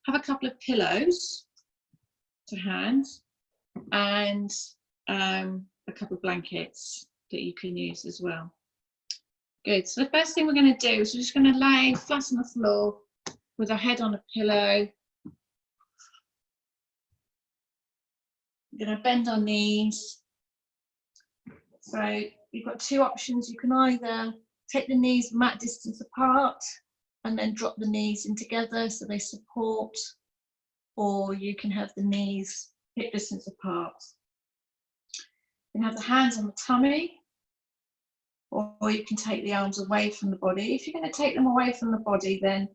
have a couple of pillows to hand and a couple of blankets that you can use as well. Good. So the first thing we're going to do is we're just going to lay flat on the floor with our head on a pillow. We're going to bend our knees. So you've got two options. You can either take the knees mat distance apart and then drop the knees in together so they support, or you can have the knees hip distance apart. You can have the hands on the tummy, or you can take the arms away from the body. If you're going to take them away from the body, then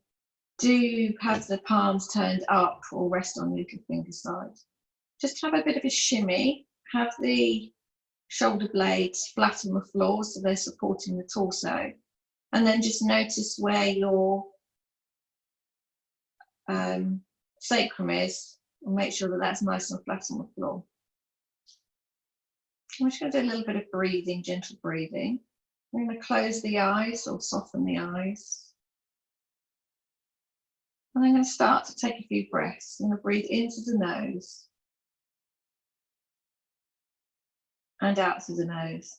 do have the palms turned up or rest on the little finger side. Just have a bit of a shimmy, have the shoulder blades flat on the floor so they're supporting the torso, and then just notice where your sacrum is and make sure that that's nice and flat on the floor. I'm just going to do a little bit of breathing, gentle breathing. I'm going to close the eyes or soften the eyes. And I'm going to start to take a few breaths. I'm going to breathe into the nose and out through the nose.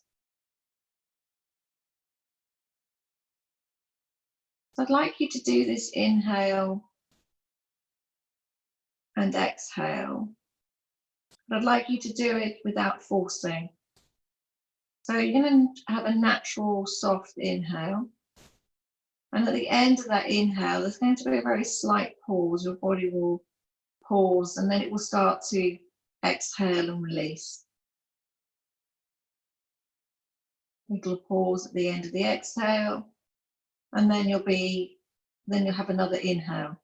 So I'd like you to do this inhale and exhale. But I'd like you to do it without forcing. So you're going to have a natural soft inhale. And at the end of that inhale, there's going to be a very slight pause. Your body will pause and then it will start to exhale and release. Little pause at the end of the exhale, and then you'll have another inhale.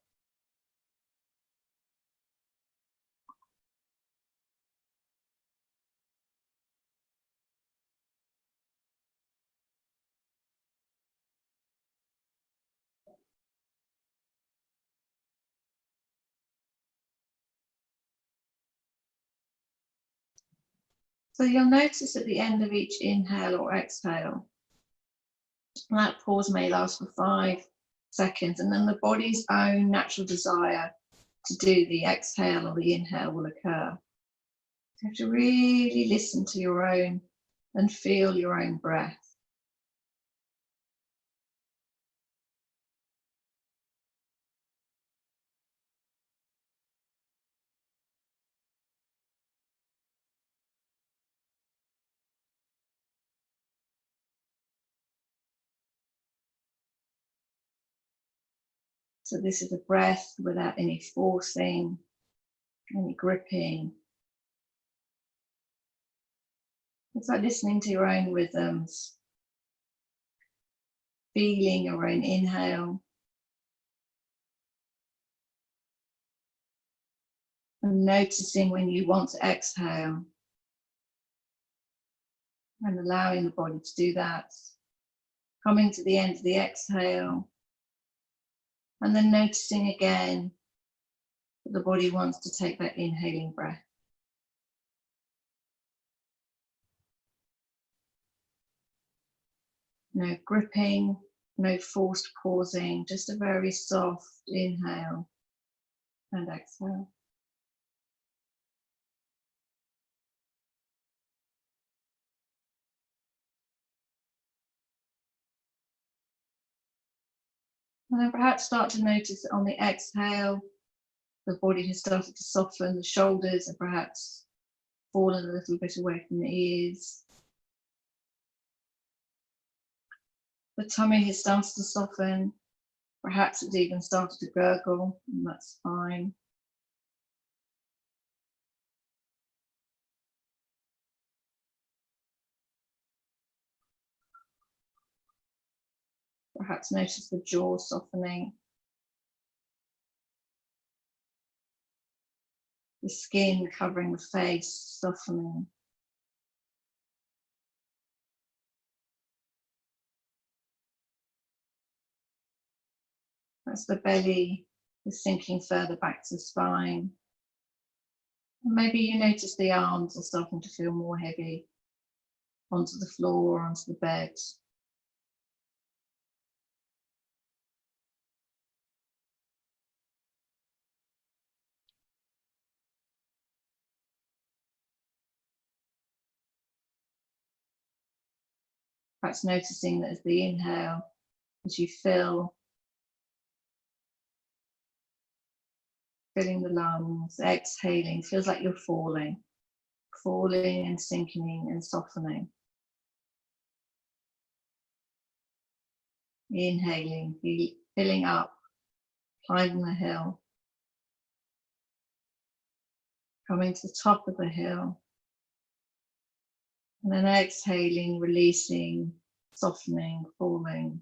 So you'll notice at the end of each inhale or exhale, that pause may last for 5 seconds, and then the body's own natural desire to do the exhale or the inhale will occur. You have to really listen to your own and feel your own breath. So this is a breath without any forcing, any gripping. It's like listening to your own rhythms, feeling your own inhale, and noticing when you want to exhale, and allowing the body to do that. Coming to the end of the exhale, and then noticing again that the body wants to take that inhaling breath. No gripping, no forced pausing, just a very soft inhale and exhale. And then perhaps start to notice that on the exhale, the body has started to soften, the shoulders have perhaps fallen a little bit away from the ears. The tummy has started to soften, perhaps it's even started to gurgle, and that's fine. Perhaps notice the jaw softening. The skin covering the face softening. As the belly is sinking further back to the spine. And maybe you notice the arms are starting to feel more heavy onto the floor, onto the bed. Perhaps noticing that as the inhale, as you filling the lungs, exhaling, feels like you're falling and sinking and softening. Inhaling, filling up, climbing the hill, coming to the top of the hill, and then exhaling, releasing, softening, falling,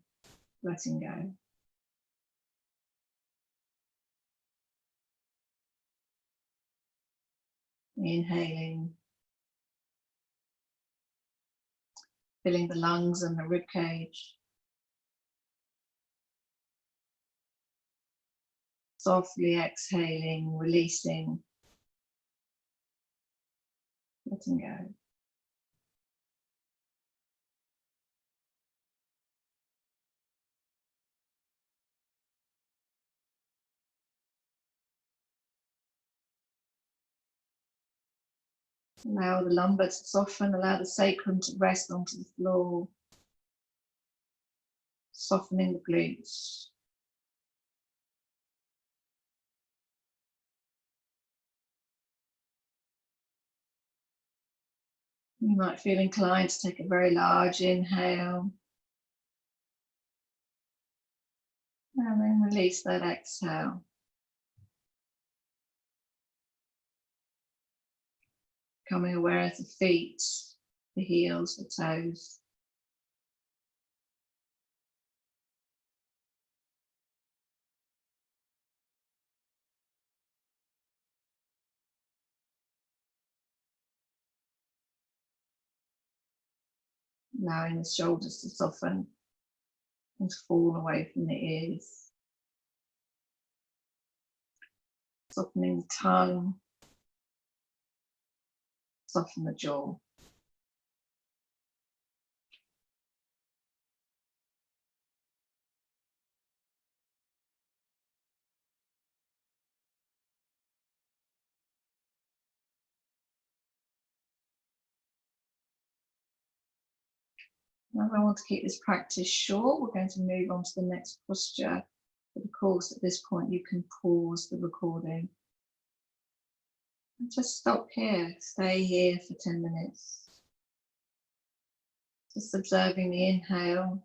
letting go. Inhaling, filling the lungs and the rib cage. Softly exhaling, releasing, letting go. Allow the lumbar to soften, allow the sacrum to rest onto the floor, softening the glutes. You might feel inclined to take a very large inhale and then release that exhale. Becoming aware of the feet, the heels, the toes. Allowing the shoulders to soften and to fall away from the ears. Softening the tongue, soften the jaw. Now I want to keep this practice short. We're going to move on to the next posture. But of course, at this point, you can pause the recording. And just stop here, stay here for 10 minutes. Just observing the inhale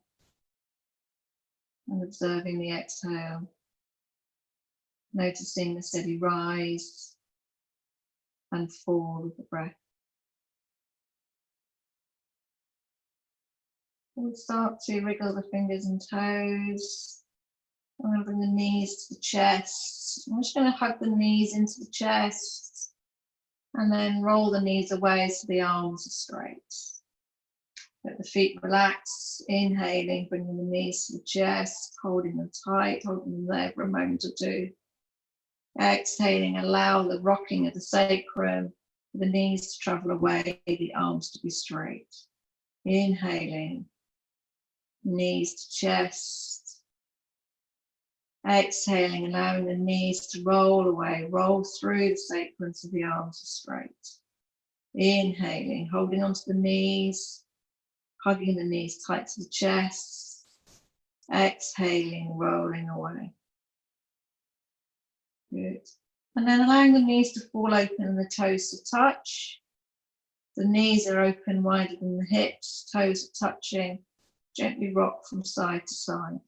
and observing the exhale. Noticing the steady rise and fall of the breath. We'll start to wriggle the fingers and toes. I'm going to bring the knees to the chest. I'm just going to hug the knees into the chest and then roll the knees away so the arms are straight. Let the feet relax, inhaling, bringing the knees to the chest, holding them tight, holding them there for a moment or two. Exhaling, allow the rocking of the sacrum, the knees to travel away, the arms to be straight. Inhaling, knees to chest. Exhaling, allowing the knees to roll away, roll through the sacrum so the arms are straight. Inhaling, holding onto the knees, hugging the knees tight to the chest. Exhaling, rolling away. Good. And then allowing the knees to fall open and the toes to touch. The knees are open wider than the hips, toes are touching. Gently rock from side to side.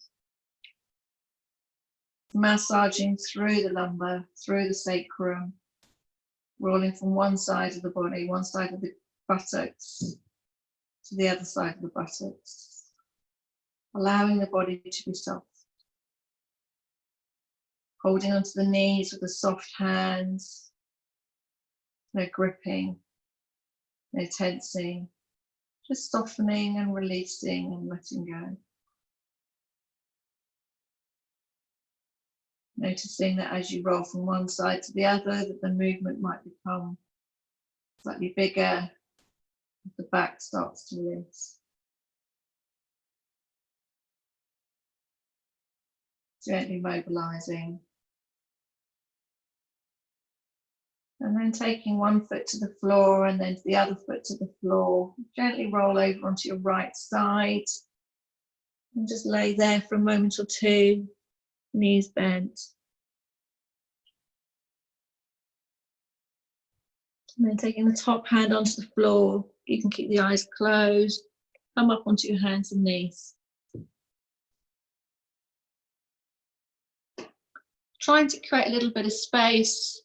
Massaging through the lumbar, through the sacrum, rolling from one side of the body, one side of the buttocks to the other side of the buttocks. Allowing the body to be soft. Holding onto the knees with the soft hands. No gripping, no tensing. Just softening and releasing and letting go. Noticing that as you roll from one side to the other, that the movement might become slightly bigger as the back starts to release. Gently mobilizing. And then taking one foot to the floor and then the other foot to the floor. Gently roll over onto your right side. And just lay there for a moment or two, knees bent. And then taking the top hand onto the floor. You can keep the eyes closed. Come up onto your hands and knees. Trying to create a little bit of space.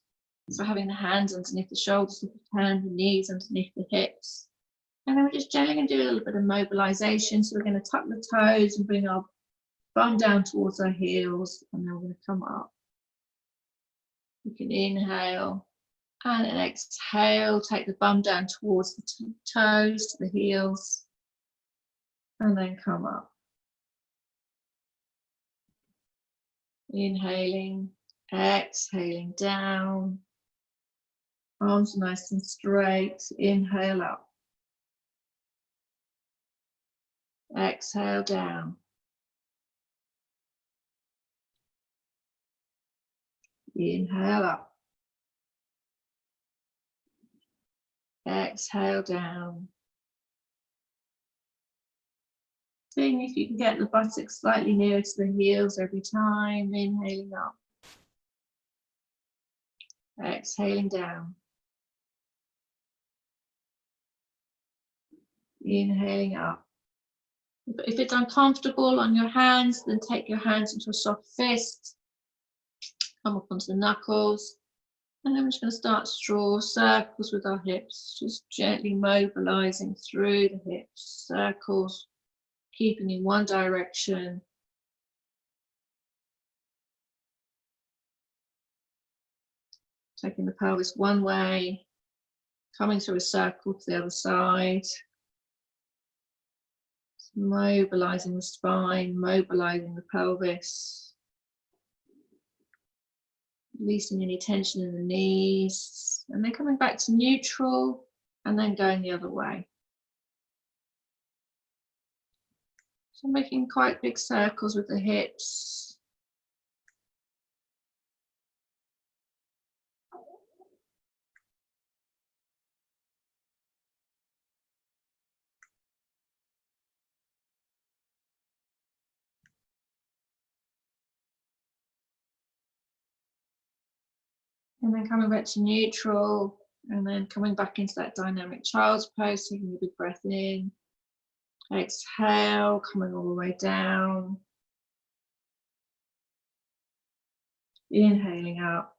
So having the hands underneath the shoulders, the hands and knees underneath the hips. And then we're just gently going to do a little bit of mobilization. So we're going to tuck the toes and bring our bum down towards our heels. And then we're going to come up. You can inhale and then exhale. Take the bum down towards the toes, to the heels. And then come up. Inhaling, exhaling down. Arms nice and straight. Inhale up. Exhale down. Inhale up. Exhale down. Seeing if you can get the buttocks slightly nearer to the heels every time. Inhaling up. Exhaling down. Inhaling up. If it's uncomfortable on your hands, then take your hands into a soft fist. Come up onto the knuckles. And then we're just going to start to draw circles with our hips. Just gently mobilizing through the hips. Circles, keeping in one direction. Taking the pelvis one way. Coming through a circle to the other side. Mobilizing the spine, mobilizing the pelvis. Releasing any tension in the knees. And then coming back to neutral and then going the other way. So making quite big circles with the hips. And then coming back to neutral, and then coming back into that dynamic child's pose, taking a big breath in. Exhale, coming all the way down. Inhaling up.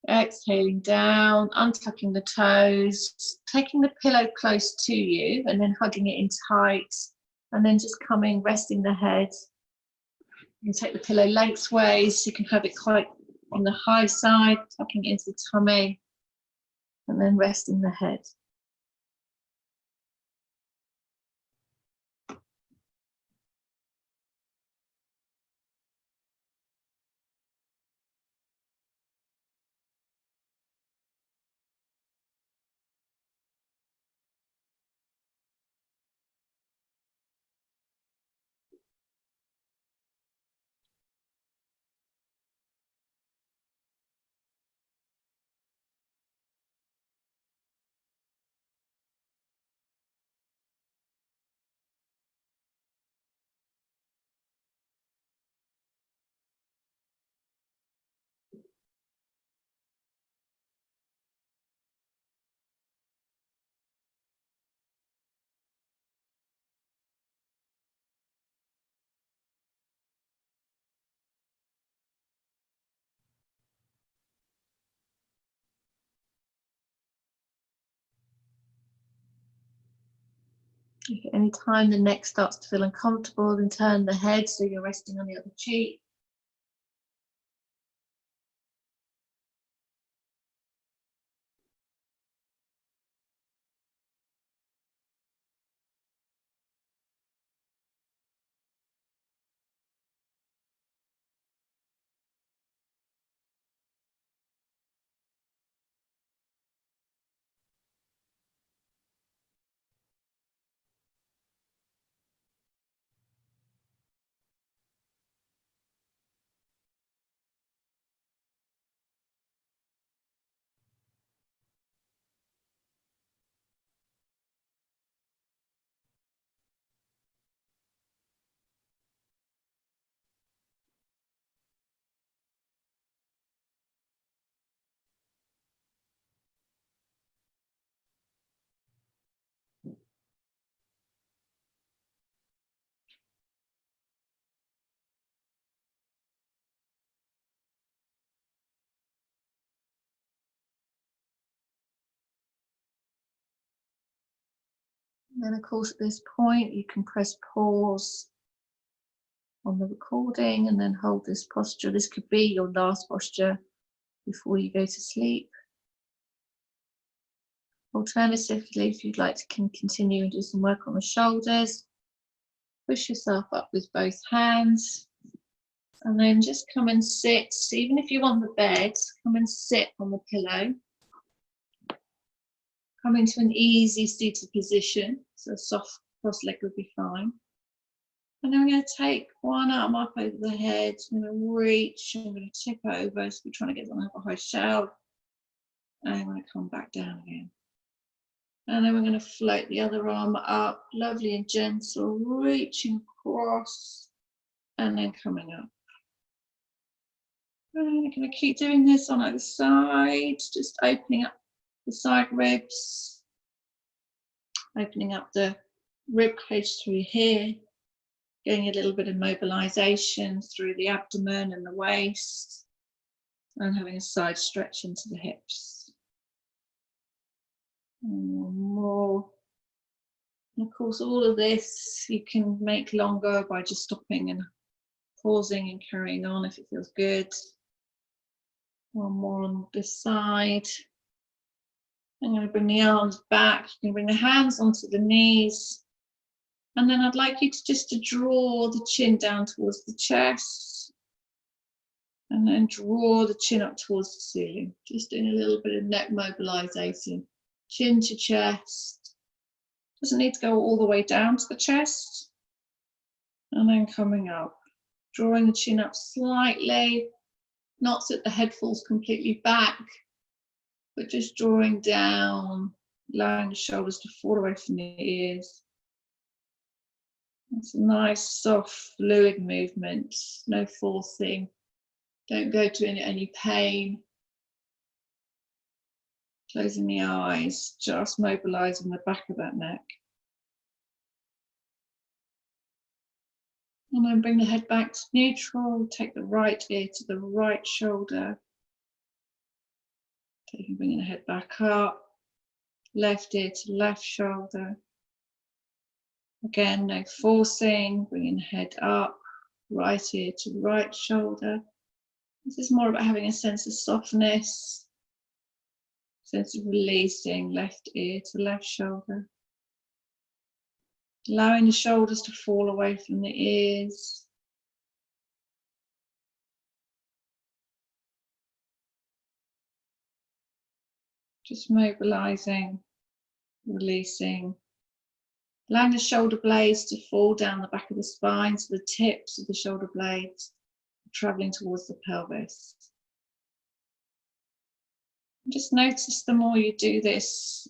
Exhaling down, untucking the toes, taking the pillow close to you and then hugging it in tight. And then just coming, resting the head. You can take the pillow lengthways, you can have it quite on the high side, tucking it into the tummy, and then resting the head. Anytime the neck starts to feel uncomfortable, then turn the head so you're resting on the other cheek. And then of course at this point you can press pause on the recording and then hold this posture. This could be your last posture before you go to sleep. Alternatively, if you'd like to continue and do some work on the shoulders, push yourself up with both hands and then just come and sit. Even if you're on the bed, come and sit on the pillow. Come into an easy seated position, so a soft cross leg would be fine. And then I'm going to take one arm up over the head. I'm going to reach, I'm going to tip over, so we're trying to get on a high shelf. And I'm going to come back down again. And then we're going to float the other arm up, lovely and gentle, reaching across, and then coming up. And I'm going to keep doing this on either side, just opening up the side ribs, opening up the rib cage through here, getting a little bit of mobilization through the abdomen and the waist, and having a side stretch into the hips. And one more. And of course, all of this you can make longer by just stopping and pausing and carrying on if it feels good. One more on this side. I'm going to bring the arms back. You can bring the hands onto the knees. And then I'd like you to draw the chin down towards the chest. And then draw the chin up towards the ceiling. Just doing a little bit of neck mobilization. Chin to chest. Doesn't need to go all the way down to the chest. And then coming up. Drawing the chin up slightly. Not so that the head falls completely back. But just drawing down, allowing the shoulders to fall away from the ears. It's a nice, soft, fluid movement, no forcing. Don't go to any pain. Closing the eyes, just mobilizing the back of that neck. And then bring the head back to neutral, take the right ear to the right shoulder. Bringing the head back up, left ear to left shoulder. Again, no forcing, bringing the head up, right ear to right shoulder. This is more about having a sense of softness, sense of releasing, left ear to left shoulder. Allowing the shoulders to fall away from the ears. Just mobilizing, releasing. Allowing the shoulder blades to fall down the back of the spine, so the tips of the shoulder blades are traveling towards the pelvis. And just notice the more you do this,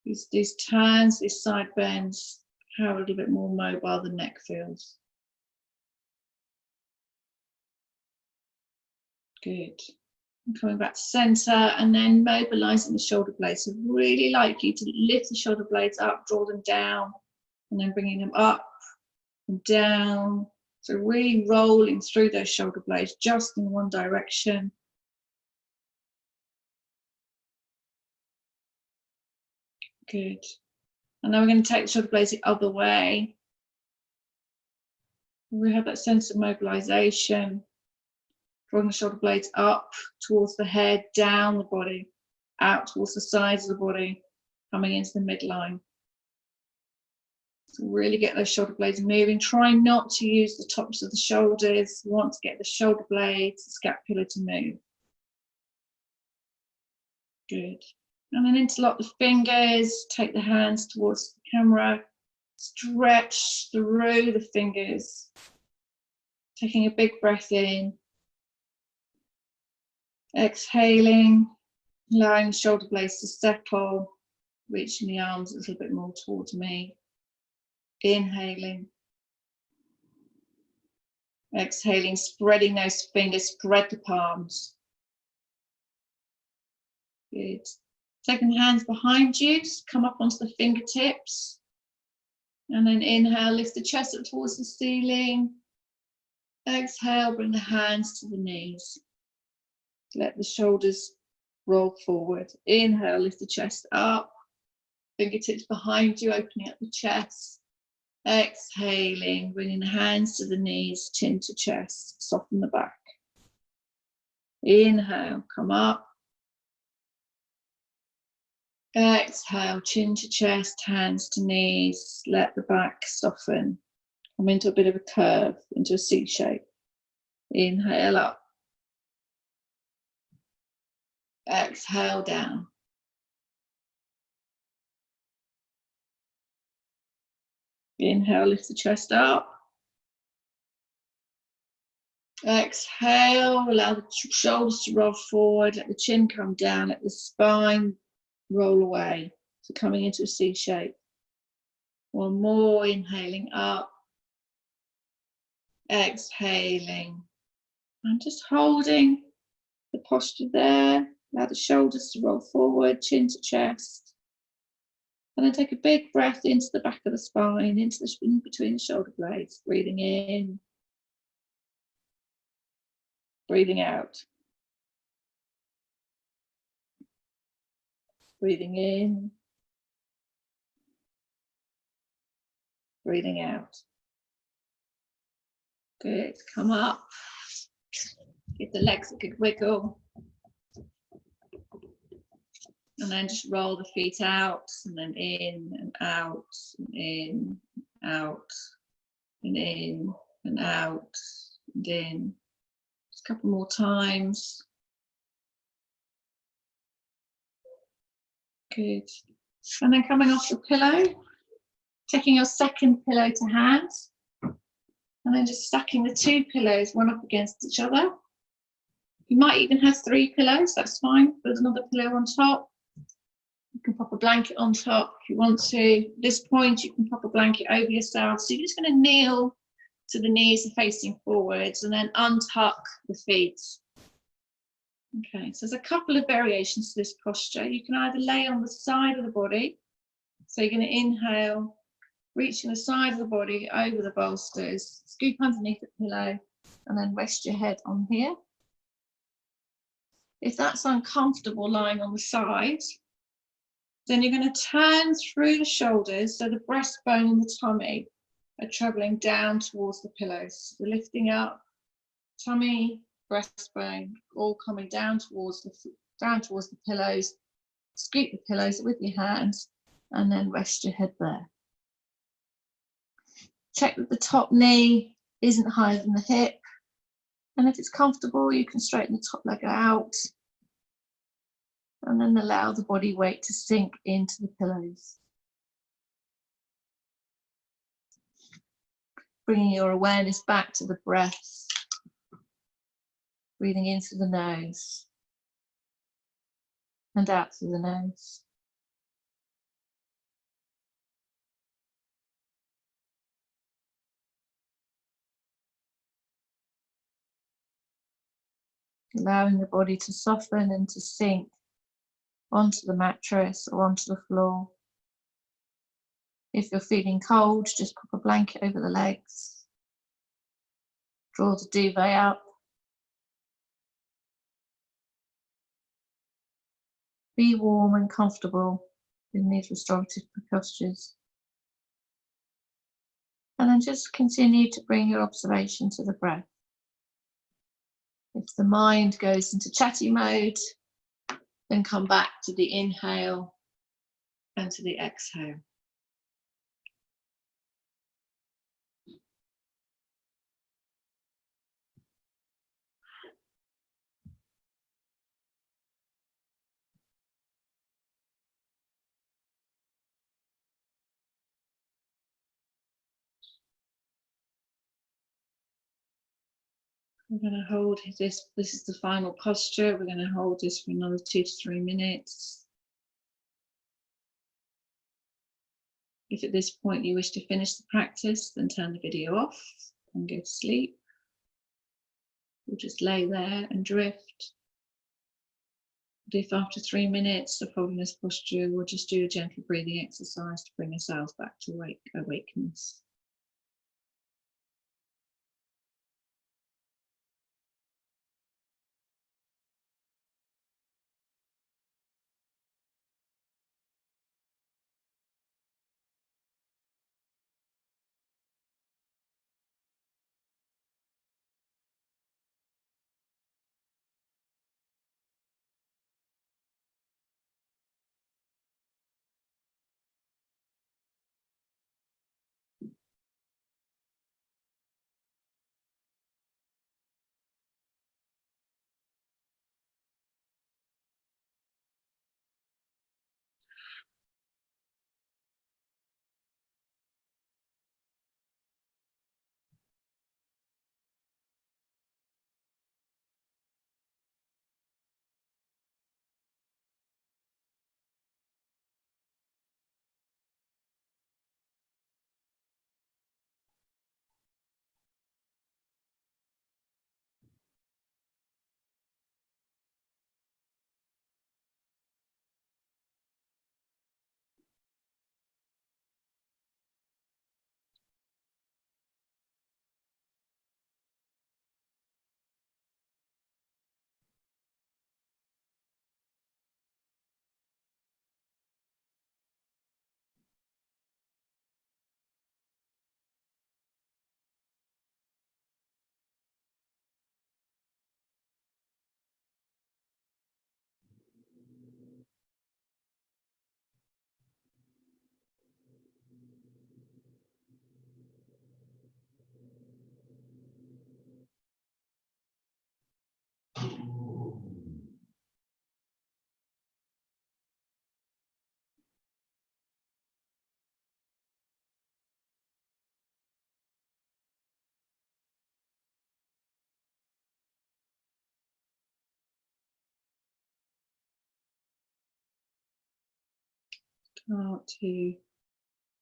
these turns, these side bends, how a little bit more mobile the neck feels. Good. And coming back to center and then mobilizing the shoulder blades. So really like you to lift the shoulder blades up, draw them down, and then bringing them up and down. So really rolling through those shoulder blades just in one direction. Good. And then we're going to take the shoulder blades the other way. We have that sense of mobilization. Drawing the shoulder blades up towards the head, down the body, out towards the sides of the body, coming into the midline. So really get those shoulder blades moving. Try not to use the tops of the shoulders. You want to get the shoulder blades, the scapula to move. Good. And then interlock the fingers, take the hands towards the camera, stretch through the fingers, taking a big breath in. Exhaling, allowing the shoulder blades to settle, reaching the arms a little bit more towards me. Inhaling. Exhaling, spreading those fingers, spread the palms. Good. Taking the hands behind you, come up onto the fingertips. And then inhale, lift the chest up towards the ceiling. Exhale, bring the hands to the knees. Let the shoulders roll forward. Inhale, lift the chest up. Fingertips behind you, opening up the chest. Exhaling, bringing the hands to the knees, chin to chest, soften the back. Inhale, come up. Exhale, chin to chest, hands to knees, let the back soften. Come into a bit of a curve, into a C shape. Inhale up. Exhale down. Inhale, lift the chest up. Exhale, allow the shoulders to roll forward, let the chin come down, let the spine roll away. So coming into a C shape. One more, inhaling up. Exhaling. And just holding the posture there. Allow the shoulders to roll forward, chin to chest. And then take a big breath into the back of the spine, into the in between the shoulder blades. Breathing in. Breathing out. Breathing in. Breathing out. Good. Come up. Give the legs a good wiggle. And then just roll the feet out, and then in and out, and in, out, and in, and out, and in. Just a couple more times. Good. And then coming off the pillow, taking your second pillow to hand, and then just stacking the two pillows one up against each other. You might even have three pillows, that's fine. Put another pillow on top. You can pop a blanket on top if you want to. At this point, you can pop a blanket over yourself. So you're just going to kneel so the knees are facing forwards, and then untuck the feet. Okay, so there's a couple of variations to this posture. You can either lay on the side of the body. So you're going to inhale, reaching the side of the body over the bolsters, scoop underneath the pillow, and then rest your head on here. If that's uncomfortable lying on the side, then you're going to turn through the shoulders, so the breastbone and the tummy are traveling down towards the pillows. So lifting up, tummy, breastbone, all coming down towards the pillows. Scoop the pillows with your hands, and then rest your head there. Check that the top knee isn't higher than the hip. And if it's comfortable, you can straighten the top leg out. And then allow the body weight to sink into the pillows. Bringing your awareness back to the breath. Breathing in through the nose. And out through the nose. Allowing the body to soften and to sink onto the mattress or onto the floor. If you're feeling cold, just pop a blanket over the legs. Draw the duvet up. Be warm and comfortable in these restorative postures. And then just continue to bring your observation to the breath. If the mind goes into chatty mode, then come back to the inhale and to the exhale. We're going to hold this. This is the final posture. We're going to hold this for another 2 to 3 minutes. If at this point you wish to finish the practice, then turn the video off and go to sleep. We'll just lay there and drift. But if after 3 minutes of holding this posture, we'll just do a gentle breathing exercise to bring ourselves back to awakeness. Start to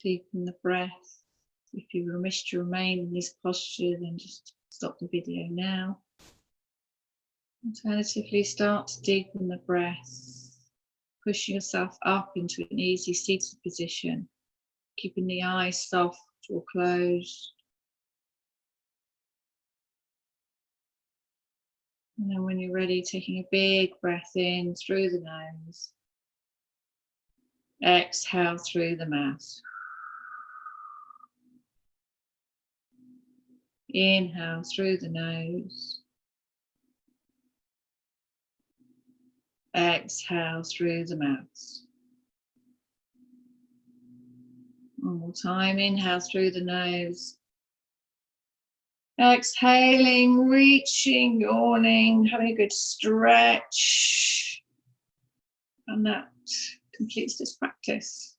deepen the breath. If you wish to remain in this posture, then just stop the video now. Alternatively, start to deepen the breath, pushing yourself up into an easy seated position, keeping the eyes soft or closed. And then when you're ready, taking a big breath in through the nose. Exhale through the mouth. Inhale through the nose. Exhale through the mouth. One more time. Inhale through the nose. Exhaling, reaching, yawning, having a good stretch. And that completes this practice.